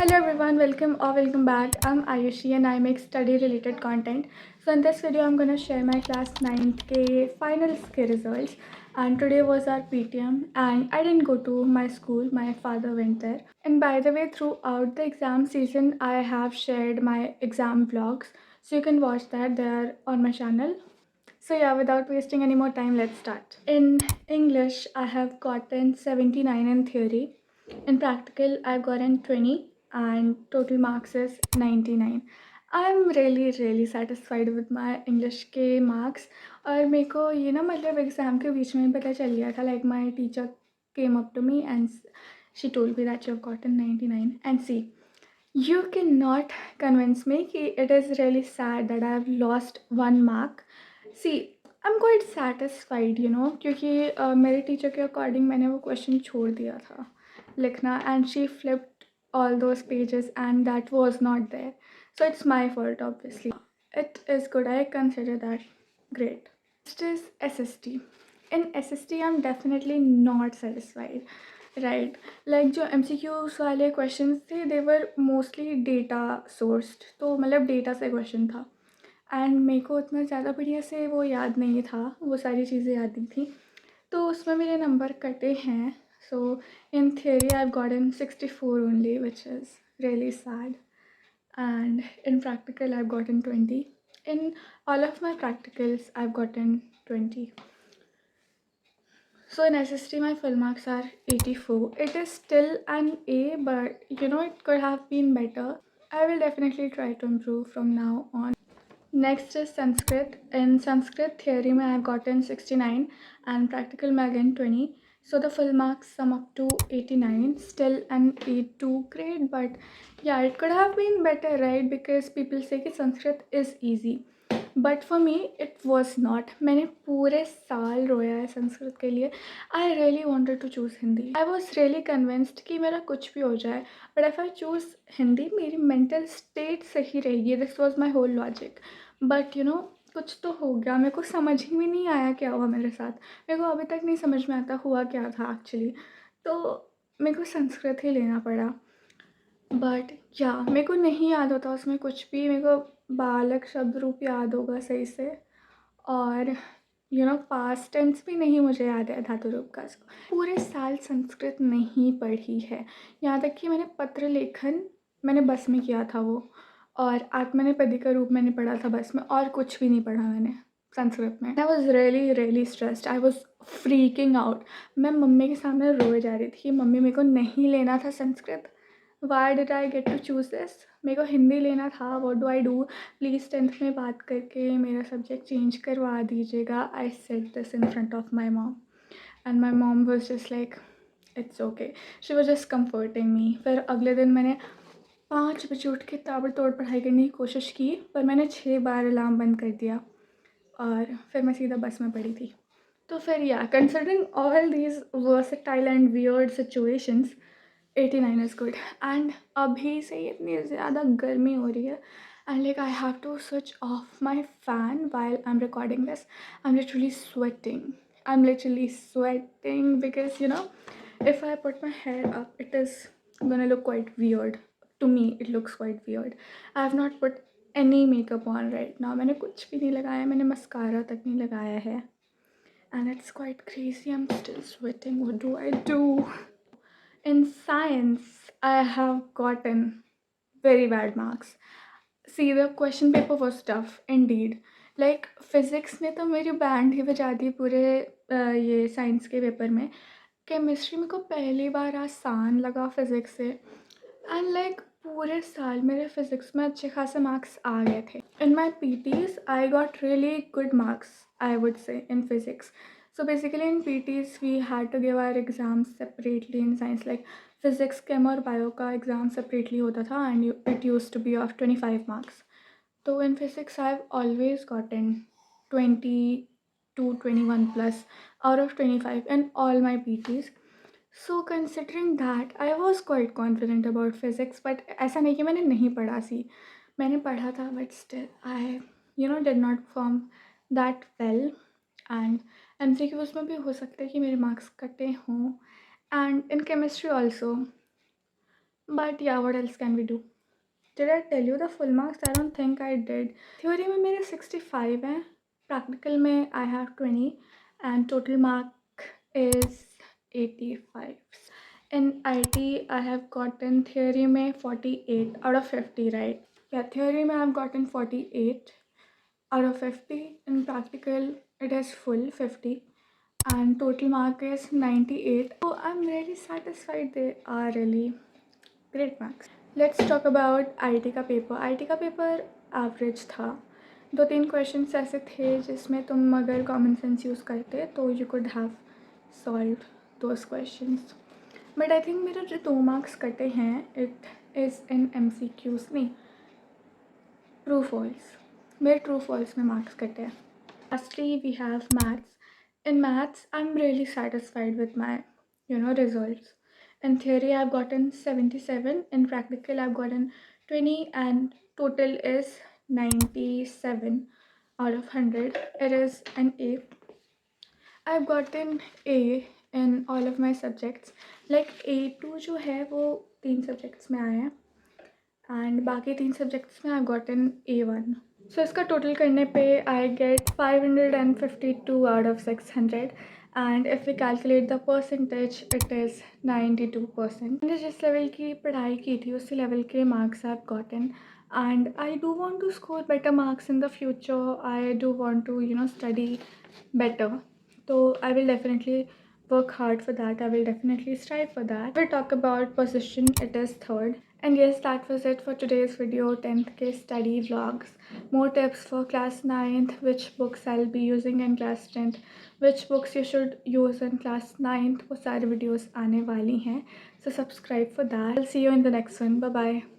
Hello everyone, welcome back. I'm Ayushi and I make study related content. So in this video I'm going to share my class 9th K finals K results, and today was our PTM and I didn't go to my school, my father went there. And by the way, throughout the exam season I have shared my exam vlogs, so you can watch that, they are on my channel. So yeah, without wasting any more time, let's start. In English, I have gotten 79 in theory. In practical, I've gotten 20 and total marks is 99. I'm really satisfied with my English के marks. और मेरे को ये ना मतलब exam के बीच में ही पता चल गया था. Like my teacher came up to me and she told me that you've gotten 99. And see, you cannot convince me कि it is really sad that I've lost one mark. See, I'm quite satisfied, क्योंकि मेरे teacher के according मैंने वो question छोड़ दिया था लिखना, and she flipped all those pages and that was not there. So it's my fault, obviously. It is good. I consider that great. Next is SST. In SST, I'm definitely not satisfied. Right. Like जो MCQs वाले questions थे, they were mostly data sourced. तो मतलब data से question था and मेरे को उतना ज़्यादा बढ़िया से वो याद नहीं था, वो सारी चीज़ें याद नहीं थी, तो उसमें मेरे नंबर कटे हैं. So in theory I have gotten 64 only, which is really sad. And in practical I've gotten 20. In all of my practicals I've gotten 20. So in SST my full marks are 84. It is still an A, but it could have been better. I will definitely try to improve from now on. Next is Sanskrit. In Sanskrit theory mein I've gotten 69 and practical mein again 20. So the full marks sum up to 89. Still an A2 grade, but yeah, it could have been better, right? Because people say that Sanskrit is easy. But for me it was not. मैंने पूरे साल रोया है संस्कृत के लिए. I really wanted to choose Hindi. I was really convinced कि मेरा कुछ भी हो जाए, but if I choose Hindi मेरी मेंटल स्टेट सही रहेगी. This was my whole logic. But कुछ तो हो गया, मेरे को समझ ही में नहीं आया क्या हुआ मेरे साथ. मेरे को अभी तक नहीं समझ में आता हुआ क्या था एक्चुअली. तो मेरे को संस्कृत ही लेना पड़ा. बट या मेरे को नहीं याद होता उसमें कुछ भी. मेरे को बालक शब्द रूप याद होगा सही से, और पास्ट टेंस भी नहीं मुझे याद है, धातु रूप का. पूरे साल संस्कृत नहीं पढ़ी है. यहाँ तक कि मैंने पत्र लेखन मैंने बस में किया था वो, और आत्मनेपदी का रूप मैंने पढ़ा था बस में, और कुछ भी नहीं पढ़ा मैंने संस्कृत में. आई was really stressed. I was freaking out. मैं मम्मी के सामने रोए जा रही थी, मम्मी मेरे को नहीं लेना था Sanskrit. Why did I get to choose this. मेरे को हिंदी लेना था. What do I do? Please 10th में बात करके मेरा सब्जेक्ट चेंज करवा दीजिएगा. I said this in front of my mom and my mom was just like it's okay. She was just comforting me. फिर अगले दिन मैंने 5 बजे उठ के ताबड़तोड़ पढ़ाई करने की कोशिश की, पर मैंने 6 बार अलार्म बंद कर दिया और फिर मैं सीधा बस में पड़ी थी. तो फिर या considering all these versatile and weird situations, 89 is good. And अभी से ही इतनी ज़्यादा गर्मी हो रही है, and like I have to switch off my fan while I'm recording this. I'm literally sweating. Because if I put my hair up, it is gonna look quite weird. To me it looks quite weird. I have not put any makeup on right now. मैंने कुछ भी नहीं लगाया, मैंने mascara तक नहीं लगाया है, and it's quite crazy. I'm still sweating. What do I do? In science, I have gotten very bad marks. See, the question paper was tough indeed. Like physics ने तो मेरी बैंड ही बजा दी पूरे ये साइंस के पेपर में. Chemistry मेरे को पहली बार आसान लगा फिज़िक्स से, एंड लाइक पूरे साल मेरे फिज़िक्स में अच्छे खासे मार्क्स आ गए थे. In my PTs I got really good marks, I would say, in physics. So basically in PTs we had to give our exams separately in science, like physics, chem और bio का exam separately होता था, and it used to be of 25 marks. So in physics I've always gotten 20 to 21 plus out of 25 in all my PTs. So considering that, I was quite confident about physics, but ऐसा नहीं कि मैंने नहीं पढ़ा. सी मैंने पढ़ा था, but still I did not perform that well. And MCQs में भी हो सकता है कि मेरे मार्क्स कटे हों. And in chemistry also But yeah, what else can we do? Did I tell you the full marks? I don't think I did. Theory में मेरे 65 हैं, practical में I have 20 and total mark is 85. In IT I have gotten theory में 48 out of 50, right? Yeah, theory में I have gotten 48 out of 50. In practical it is full 50 and total mark is 98. So I'm really satisfied. They are really great marks. Let's talk about IT का paper. IT का paper average था. 2-3 questions ऐसे थे जिसमें तुम अगर common sense use करते तो you could have solve those questions. But I think मेरे जो 2 मार्क्स कटे हैं इट इज़ इन MCQs नहीं, ट्रू फॉल्स. मेरे ट्रू फॉल्स में मार्क्स कटे हैं. Lastly we have maths. In maths, I'm really satisfied with my, results. In theory, I've gotten 77. In practical, I've gotten 20, and total is 97 out of 100. It is an A. I've gotten A in all of my subjects. Like A2 जो है वो 3 subjects में आया है and बाकी 3 subjects में I've gotten A1. So इसका total करने पे I get 552 out of 600 and if we calculate the percentage it is 92%. मैंने जिस लेवल की पढ़ाई की थी उसी लेवल के marks I've gotten and I do want to score better marks in the future. I do want to study better. So I will definitely work hard for that. I will definitely strive for that. We'll talk about position. It is 3rd. And yes, that was it for today's video. 10th case study vlogs. More tips for class 9th, which books I'll be using in class 10th, which books you should use in class 9th. वो सारे videos आने वाली हैं. So subscribe for that. I'll see you in the next one. Bye bye.